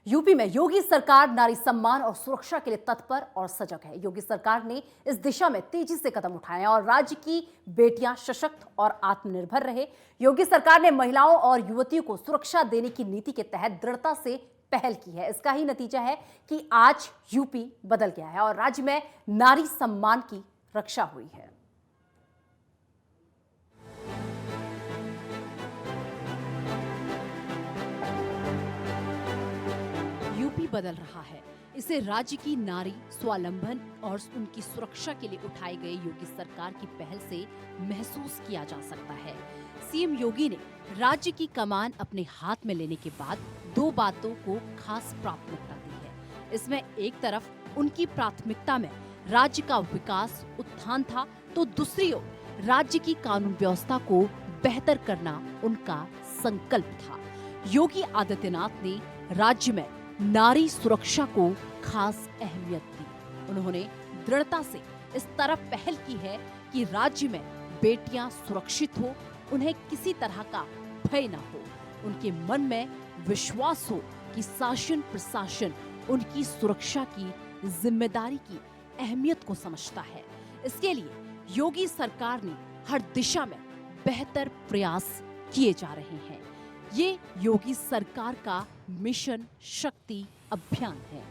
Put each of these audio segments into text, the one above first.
UP में योगी सरकार नारी सम्मान और सुरक्षा के लिए तत्पर और सजग है। योगी सरकार ने इस दिशा में तेजी से कदम उठाए हैं और राज्य की बेटियां सशक्त और आत्मनिर्भर रहे। योगी सरकार ने महिलाओं और युवतियों को सुरक्षा देने की नीति के तहत दृढ़ता से पहल की है। इसका ही नतीजा है कि आज यूपी बदल गया है और राज्य में नारी सम्मान की रक्षा हुई है। यूपी बदल रहा है। इसे राज्य की नारी स्वावलंबन और उनकी सुरक्षा के लिए उठाए गए योगी सरकार की पहल से महसूस किया जा सकता है। सीएम योगी ने राज्य की कमान अपने हाथ में लेने के बाद दो बातों को खास प्राथमिकता दी है। इसमें एक तरफ उनकी प्राथमिकता में राज्य का विकास उत्थान था, तो दूसरी ओर राज्य की कानून व्यवस्था को बेहतर करना उनका संकल्प था। योगी आदित्यनाथ ने राज्य में नारी सुरक्षा को खास अहमियत दी। उन्होंने दृढ़ता से इस तरफ पहल की है कि राज्य में बेटियां सुरक्षित हो, उन्हें किसी तरह का भय न हो, उनके मन में विश्वास हो कि शासन प्रशासन उनकी सुरक्षा की जिम्मेदारी की अहमियत को समझता है। इसके लिए योगी सरकार ने हर दिशा में बेहतर प्रयास किए जा रहे हैं। ये योगी सरकार का मिशन शक्ति अभियान है।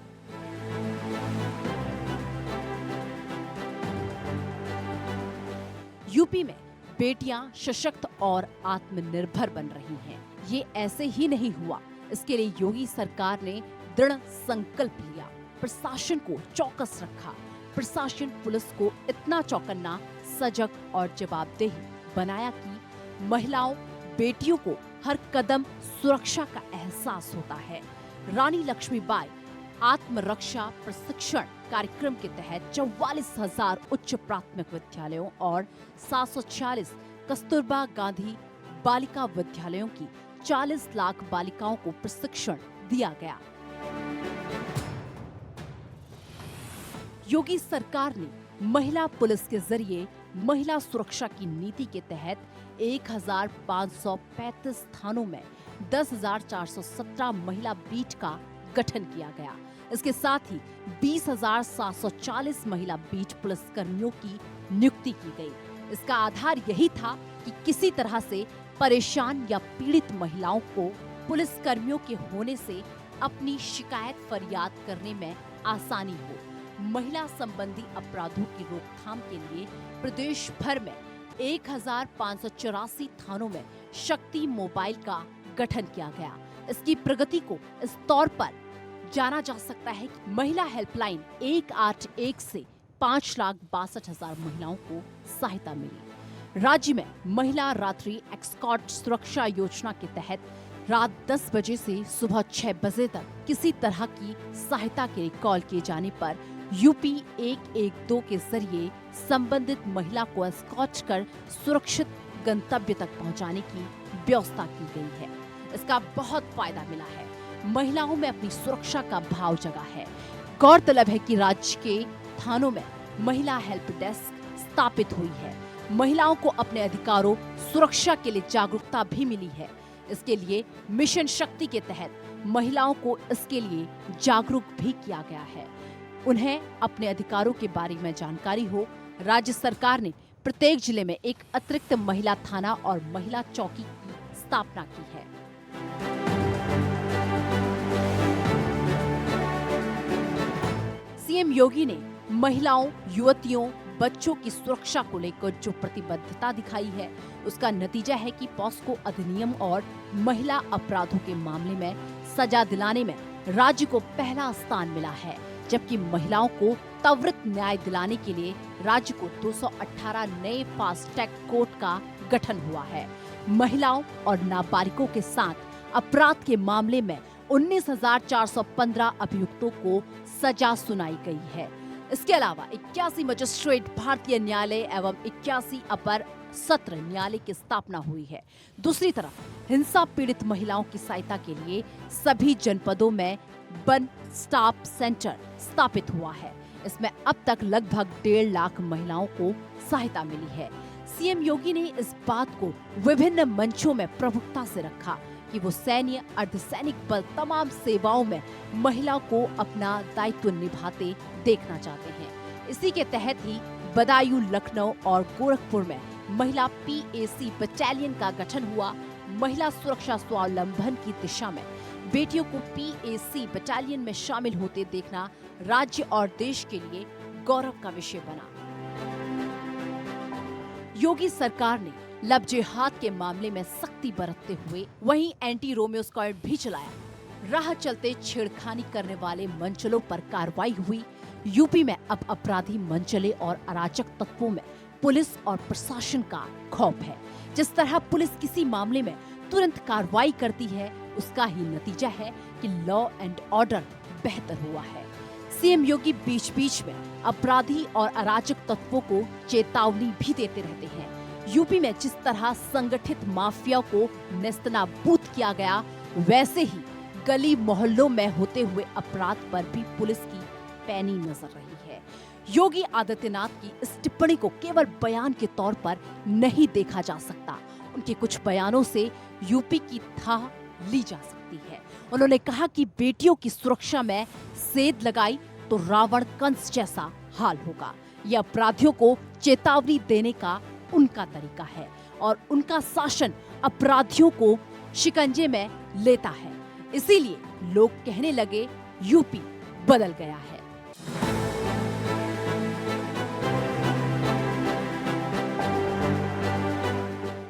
यूपी में बेटियां सशक्त और आत्मनिर्भर बन रही हैं। ये ऐसे ही नहीं हुआ। इसके लिए योगी सरकार ने दृढ़ संकल्प लिया, प्रशासन को चौकस रखा। प्रशासन पुलिस को इतना चौकन्ना, सजग और जवाबदेह बनाया कि महिलाओं बेटियों को हर कदम सुरक्षा का एहसास होता है। रानी लक्ष्मीबाई आत्मरक्षा प्रशिक्षण कार्यक्रम के तहत 44,000 उच्च प्राथमिक विद्यालयों और 746 कस्तूरबा गांधी बालिका विद्यालयों की 40 लाख बालिकाओं को प्रशिक्षण दिया गया। योगी सरकार ने महिला पुलिस के जरिए महिला सुरक्षा की नीति के तहत 1,535 थानों में 10,417 महिला बीट का गठन किया गया। इसके साथ ही 20,740 महिला बीट पुलिस कर्मियों की नियुक्ति की गई। इसका आधार यही था कि किसी तरह से परेशान या पीड़ित महिलाओं को पुलिस कर्मियों के होने से अपनी शिकायत फरियाद करने में आसानी हो। महिला संबंधी अपराधों की रोकथाम के लिए प्रदेश भर में 1,584 थानों में शक्ति मोबाइल का गठन किया गया। इसकी प्रगति को इस तौर पर जाना जा सकता है कि महिला हेल्पलाइन 181 से 5,62,000 महिलाओं को सहायता मिली। राज्य में महिला रात्रि एस्कॉर्ट सुरक्षा योजना के तहत रात 10 बजे से सुबह 6 बजे तक किसी तरह की सहायता के लिए कॉल किए जाने पर यूपी 112 के जरिए संबंधित महिला को एस्कॉर्ट कर सुरक्षित गंतव्य तक पहुंचाने की व्यवस्था की गई है। इसका बहुत फायदा मिला है। महिलाओं में अपनी सुरक्षा का भाव जगा है। गौरतलब है कि राज्य के थानों में महिला हेल्प डेस्क स्थापित हुई है। महिलाओं को अपने अधिकारों सुरक्षा के लिए जागरूकता भी मिली है। इसके लिए मिशन शक्ति के तहत महिलाओं को इसके लिए जागरूक भी किया गया है। उन्हें अपने अधिकारों के बारे में जानकारी हो, राज्य सरकार ने प्रत्येक जिले में एक अतिरिक्त महिला थाना और महिला चौकी की स्थापना की है। सीएम योगी ने महिलाओं, युवतियों, बच्चों की सुरक्षा को लेकर जो प्रतिबद्धता दिखाई है, उसका नतीजा है कि पॉस्को अधिनियम और महिला अपराधों के मामले में सजा दिलाने में राज्य को पहला स्थान मिला है, जबकि महिलाओं को त्वरित न्याय दिलाने के लिए राज्य को 218 नए फास्ट ट्रैक कोर्ट का गठन हुआ है। महिलाओं और नाबालिगों के साथ अपराध के मामले में 19,415 अभियुक्तों को सजा सुनाई गई है। इसके अलावा 81 मजिस्ट्रेट भारतीय न्यायालय एवं 81 अपर सत्र न्यायालय की स्थापना हुई है। दूसरी तरफ हिंसा पीड़ित महिलाओं की सहायता के लिए सभी जनपदों में वन स्टॉप सेंटर स्थापित हुआ है। इसमें अब तक लगभग 1.5 लाख महिलाओं को सहायता मिली है। सीएम योगी ने इस बात को विभिन्न मंचों में प्रमुखता से रखा कि वो सैन्य, अर्धसैनिक बल तमाम सेवाओं में महिला को अपना दायित्व निभाते देखना चाहते हैं। इसी के तहत ही बदायूं, लखनऊ और गोरखपुर में महिला PAC बटालियन का गठन हुआ। महिला सुरक्षा स्वावलंबन की दिशा में बेटियों को PAC बटालियन में शामिल होते देखना राज्य और देश के लिए गौरव का विषय बना। योगी सरकार ने लव जिहाद के मामले में सख्ती बरतते हुए वहीं एंटी रोमियो स्क्वाड भी चलाया। राह चलते छेड़खानी करने वाले मंचलों पर कार्रवाई हुई। यूपी में अब अपराधी मंचले और अराजक तत्वों में पुलिस और प्रशासन का खौफ है। जिस तरह पुलिस किसी मामले में तुरंत कार्रवाई करती है, उसका ही नतीजा है कि लॉ एंड ऑर्डर बेहतर हुआ है। सीएम योगी बीच बीच में अपराधी और अराजक तत्वों को चेतावनी भी देते रहते हैं। यूपी में जिस तरह संगठित माफिया को नेस्तनाबूद किया गया, वैसे ही गली मोहल्लों में होते हुए अपराध पर भी पुलिस की पैनी नजर रही है। योगी आदित्यनाथ की इस टिप्पणी को केवल बयान के तौर पर नहीं देखा जा सकता। उनके कुछ बयानों से यूपी की थाह ली जा सकती है। उन्होंने कहा कि बेटियों की सुरक्षा में सेध लगाई तो रावण कंस जैसा हाल होगा। यह अपराधियों को चेतावनी देने का उनका तरीका है और उनका शासन अपराधियों को शिकंजे में लेता है। इसीलिए लोग कहने लगे यूपी बदल गया है।